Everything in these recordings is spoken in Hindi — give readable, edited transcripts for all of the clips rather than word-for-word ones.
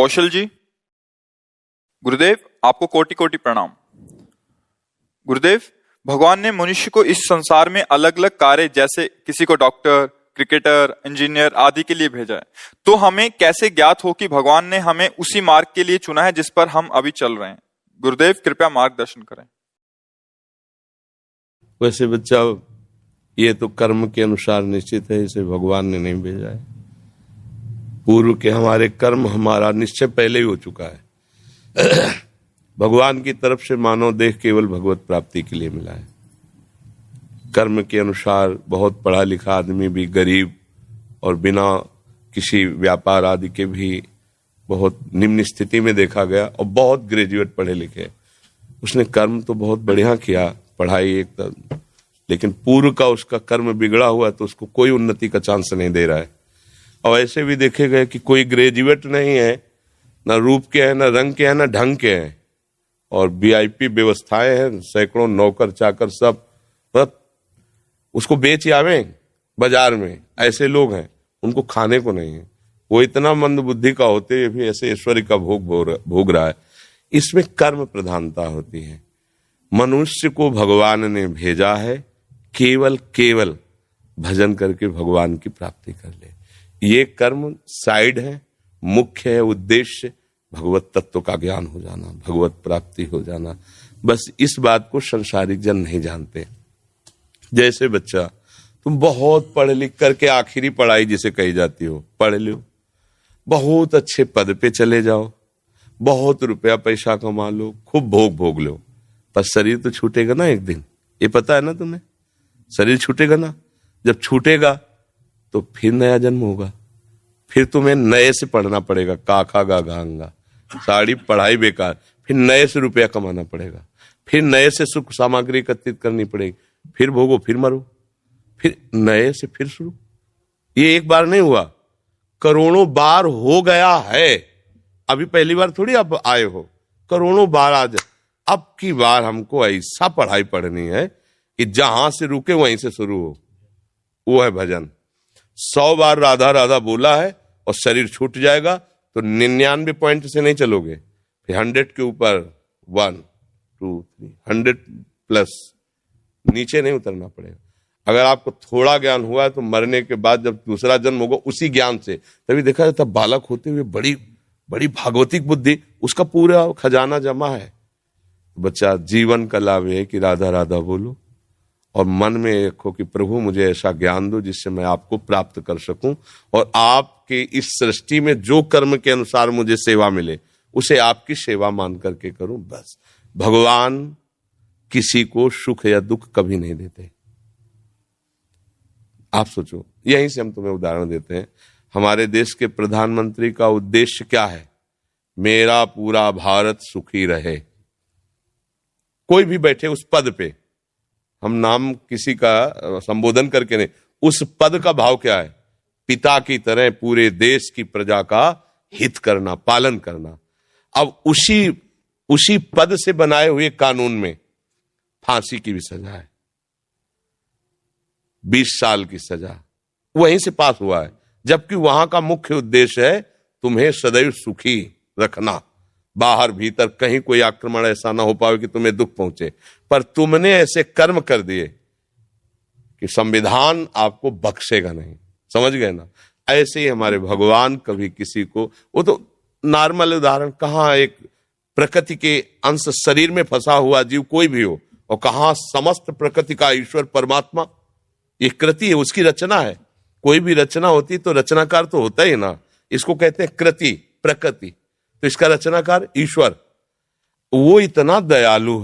कौशल जी, गुरुदेव आपको कोटि कोटि प्रणाम। गुरुदेव, भगवान ने मनुष्य को इस संसार में अलग अलग कार्य, जैसे किसी को डॉक्टर, क्रिकेटर, इंजीनियर आदि के लिए भेजा है, तो हमें कैसे ज्ञात हो कि भगवान ने हमें उसी मार्ग के लिए चुना है जिस पर हम अभी चल रहे हैं? गुरुदेव कृपया मार्गदर्शन करें। वैसे बच्चा, ये तो कर्म के अनुसार निश्चित है, इसे भगवान ने नहीं भेजा है। पूर्व के हमारे कर्म, हमारा निश्चय पहले ही हो चुका है। भगवान की तरफ से मानव देह केवल भगवत प्राप्ति के लिए मिला है। कर्म के अनुसार बहुत पढ़ा लिखा आदमी भी गरीब और बिना किसी व्यापार आदि के भी बहुत निम्न स्थिति में देखा गया, और बहुत ग्रेजुएट पढ़े लिखे, उसने कर्म तो बहुत बढ़िया किया, पढ़ाई एक तरह, लेकिन पूर्व का उसका कर्म बिगड़ा हुआ, तो उसको कोई उन्नति का चांस नहीं दे रहा है। और ऐसे भी देखे गए कि कोई ग्रेजुएट नहीं है, ना रूप के हैं, ना रंग के हैं, ना ढंग के हैं, और वीआईपी व्यवस्थाएं हैं, सैकड़ों नौकर चाकर सब उसको बेच आवे बाजार में। ऐसे लोग हैं, उनको खाने को नहीं है। वो इतना मंद बुद्धि का होते हुए भी ऐसे ऐश्वर्य का भोग रहा है। इसमें कर्म प्रधानता होती है। मनुष्य को भगवान ने भेजा है केवल भजन करके भगवान की प्राप्ति कर ले। ये कर्म साइड है, मुख्य है उद्देश्य भगवत तत्व का ज्ञान हो जाना, भगवत प्राप्ति हो जाना। बस इस बात को संसारिक जन नहीं जानते। जैसे बच्चा, तुम बहुत पढ़ लिख करके आखिरी पढ़ाई जिसे कही जाती हो पढ़ लो, बहुत अच्छे पद पे चले जाओ, बहुत रुपया पैसा कमा लो, खूब भोग लो, पर शरीर तो छूटेगा ना एक दिन। ये पता है ना तुम्हें? शरीर छूटेगा ना। जब छूटेगा तो फिर नया जन्म होगा, फिर तुम्हें नए से पढ़ना पड़ेगा, काखा गा गांगा, सारी पढ़ाई बेकार, फिर नए से रुपया कमाना पड़ेगा, फिर नए से सुख सामग्री एकत्रित करनी पड़ेगी, फिर भोगो, फिर मरो, फिर नए से फिर शुरू। ये एक बार नहीं हुआ, करोड़ों बार हो गया है। अभी पहली बार थोड़ी आप आए हो, करोड़ों बार आज। अब की बार हमको ऐसा पढ़ाई पढ़नी है कि जहां से रुके वहीं से शुरू हो। वो है भजन। 100 बार राधा राधा बोला है और शरीर छूट जाएगा, तो 99 पॉइंट से नहीं चलोगे, फिर 100 के ऊपर 1 2 3 100 प्लस नीचे नहीं उतरना पड़ेगा। अगर आपको थोड़ा ज्ञान हुआ है तो मरने के बाद जब दूसरा जन्म होगा उसी ज्ञान से, तभी देखा जाता बालक होते हुए बड़ी बड़ी भागवतिक बुद्धि, उसका पूरा खजाना जमा है। बच्चा, जीवन का लाभ है कि राधा राधा बोलो और मन में रखो कि प्रभु मुझे ऐसा ज्ञान दो जिससे मैं आपको प्राप्त कर सकूं, और आपके इस सृष्टि में जो कर्म के अनुसार मुझे सेवा मिले उसे आपकी सेवा मान करके करूं। बस भगवान किसी को सुख या दुख कभी नहीं देते। आप सोचो, यहीं से हम तुम्हें उदाहरण देते हैं। हमारे देश के प्रधानमंत्री का उद्देश्य क्या है? मेरा पूरा भारत सुखी रहे। कोई भी बैठे उस पद पे, हम नाम किसी का संबोधन करके नहीं, उस पद का भाव क्या है? पिता की तरह पूरे देश की प्रजा का हित करना, पालन करना। अब उसी पद से बनाए हुए कानून में फांसी की भी सजा है, 20 साल की सजा वहीं से पास हुआ है, जबकि वहां का मुख्य उद्देश्य है तुम्हें सदैव सुखी रखना, बाहर भीतर कहीं कोई आक्रमण ऐसा ना हो पाए कि तुम्हें दुख पहुंचे। पर तुमने ऐसे कर्म कर दिए कि संविधान आपको बख्शेगा नहीं। समझ गए ना? ऐसे ही हमारे भगवान कभी किसी को, वो तो नॉर्मल उदाहरण, कहां एक प्रकृति के अंश शरीर में फंसा हुआ जीव कोई भी हो, और कहां समस्त प्रकृति का ईश्वर परमात्मा, ये कृति है, उसकी रचना है। कोई भी रचना होती तो रचनाकार तो होता ही ना, इसको कहते हैं कृति, प्रकृति, तो इसका रचनाकार ईश्वर। वो इतना दयालु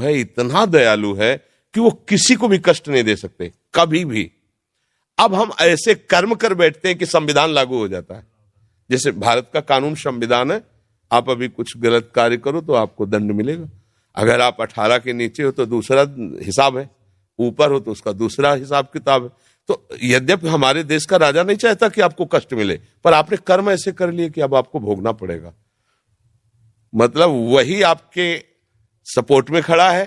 है कि वो किसी को भी कष्ट नहीं दे सकते कभी भी। अब हम ऐसे कर्म कर बैठते हैं कि संविधान लागू हो जाता है। जैसे भारत का कानून संविधान है, आप अभी कुछ गलत कार्य करो तो आपको दंड मिलेगा। अगर आप 18 के नीचे हो तो दूसरा हिसाब है, ऊपर हो तो उसका दूसरा हिसाब किताब है। तो यद्यपि हमारे देश का राजा नहीं चाहता कि आपको कष्ट मिले, पर आपने कर्म ऐसे कर लिए कि अब आपको भोगना पड़ेगा। मतलब वही आपके सपोर्ट में खड़ा है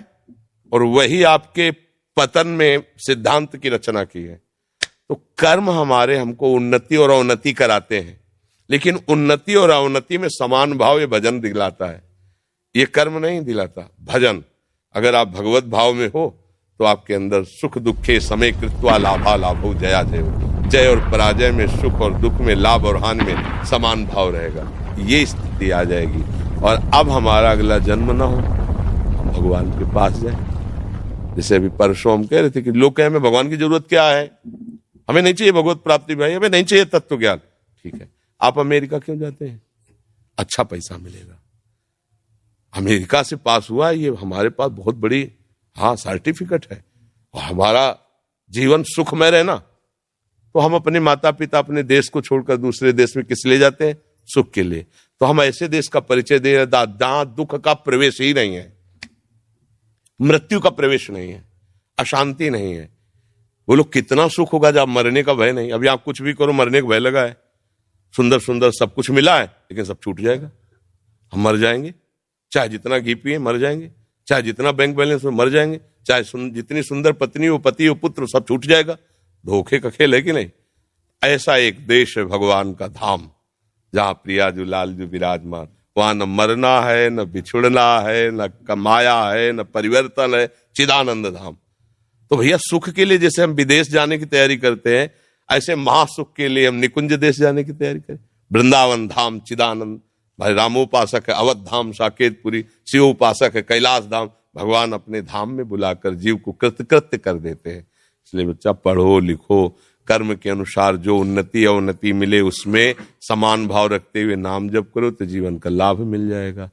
और वही आपके पतन में सिद्धांत की रचना की है। तो कर्म हमारे हमको उन्नति और अवनति कराते हैं, लेकिन उन्नति और अवनति में समान भाव ये भजन दिलाता है, ये कर्म नहीं दिलाता। भजन, अगर आप भगवत भाव में हो तो आपके अंदर सुख दुखे समय कृत्वा लाभा लाभो जया जय, जय और पराजय में, सुख और दुख में, लाभ और हानि में समान भाव रहेगा, ये स्थिति आ जाएगी। और अब हमारा अगला जन्म ना हो, हम भगवान के पास जाए। जैसे अभी परसों हम कह रहे थे कि लोग कहे हमें भगवान की जरूरत क्या है, हमें नहीं चाहिए भगवत प्राप्ति भाई, हमें नहीं चाहिए तत्व ज्ञान। ठीक है, आप अमेरिका क्यों जाते हैं? अच्छा पैसा मिलेगा। अमेरिका से पास हुआ, ये हमारे पास बहुत बड़ी सर्टिफिकेट है, और हमारा जीवन सुखमय रहना। तो हम अपने माता पिता, अपने देश को छोड़कर दूसरे देश में किस लिए जाते हैं? सुख के लिए। तो हम ऐसे देश का परिचय दे रहे जहां दुख का प्रवेश ही नहीं है, मृत्यु का प्रवेश नहीं है, अशांति नहीं है। वो लोग कितना सुख होगा जब मरने का भय नहीं। अभी आप कुछ भी करो, मरने का भय लगा है, सुंदर सुंदर सब कुछ मिला है, लेकिन सब छूट जाएगा, हम मर जाएंगे। चाहे जितना घी पिए मर जाएंगे, चाहे जितना बैंक बैलेंस हो मर जाएंगे, चाहे जितनी सुंदर पत्नी हो, पति हो, पुत्र, सब छूट जाएगा। धोखे का खेल है कि नहीं? ऐसा एक देश है भगवान का धाम, जहां प्रियाजू लालजू विराजमान, वहां न मरना है, न बिछुड़ना है, न कमाया है, न परिवर्तन है, चिदानंद धाम। तो भैया सुख के लिए जैसे हम विदेश जाने की तैयारी करते हैं, ऐसे महासुख के लिए हम निकुंज देश जाने की तैयारी करें। वृंदावन धाम चिदानंद, भाई रामोपासक है अवध धाम साकेतपुरी, शिव उपासक है कैलाश धाम। भगवान अपने धाम में बुलाकर जीव को कृतकृत्य कर देते हैं। इसलिए बच्चा पढ़ो लिखो, कर्म के अनुसार जो उन्नति अवनति मिले उसमें समान भाव रखते हुए नाम जप करो तो जीवन का लाभ मिल जाएगा।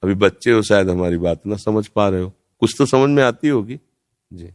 अभी बच्चे हो, शायद हमारी बात ना समझ पा रहे हो, कुछ तो समझ में आती होगी जी।